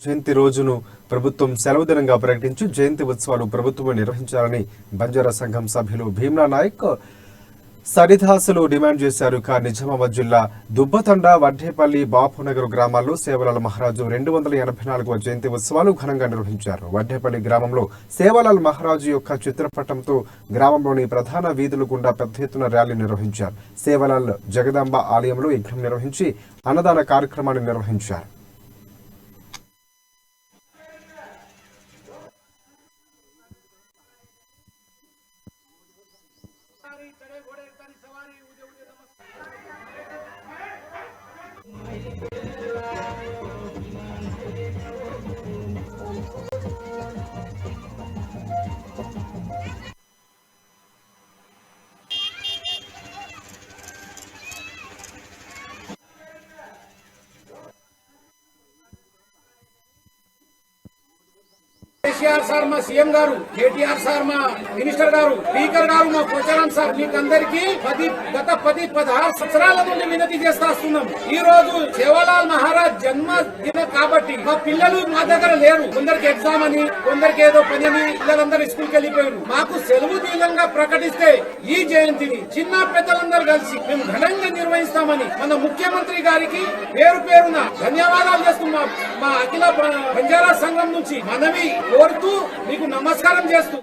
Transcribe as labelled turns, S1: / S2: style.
S1: జయంతి రోజును ప్రభుత్వం సెలవు దినంగా ప్రకటించి జయంతి ఉత్సవాలు ప్రభుత్వం నిర్వహించాలని బంజారా సంఘం సభ్యులు భీమ్లా నాయక్ సరిదాసులు డిమాండ్ చేశారు. నిజామాబాద్ జిల్లా దుబ్బతండ, వడ్డేపల్లి, బాపునగర్ గ్రామాల్లో సేవలాల్ మహారాజు 284వ జయంతి ఉత్సవాలు ఘనంగా నిర్వహించారు. వడ్డేపల్లి గ్రామంలో సేవలాల్ మహారాజు యొక్క చిత్రపటంతో గ్రామంలోని ప్రధాన వీధుల గుండా పెద్ద ఎత్తున ర్యాలీ నిర్వహించారు. సేవలాల్ జగదాంబ ఆలయంలో యజ్ఞం నిర్వహించి అన్నదాన కార్యక్రమాన్ని నిర్వహించారు.
S2: కేసీఆర్ సార్ మా సీఎం గారు, కేటీఆర్ సార్ మా మినిస్టర్ గారు, స్పీకర్ గారు మా పోచారం సార్, మీకందరికీ గత 16 సంవత్సరాల నుండి వినతి చేస్తా వస్తున్నాం. ఈ రోజు సేవాలాల్ మహారాజ్ జన్మదిన కాబట్టి మా పిల్లలు మా దగ్గర లేరు. కొందరికి ఎగ్జామ్ అని, కొందరికి ఏదో పని అని పిల్లలందరూ స్కూల్కి వెళ్ళిపోయారు. మాకు సెలవు దినంగా ప్రకటిస్తే ఈ జయంతిని చిన్న పెద్దలందరూ కలిసి మేము ఘనంగా నిర్వహిస్తామని మన ముఖ్యమంత్రి గారికి పేరు పేరున ధన్యవాదాలు చేస్తున్నాం. మా అఖిల బంజారా సంఘం నుంచి మనవి కోరుతూ మీకు నమస్కారం చేస్తూ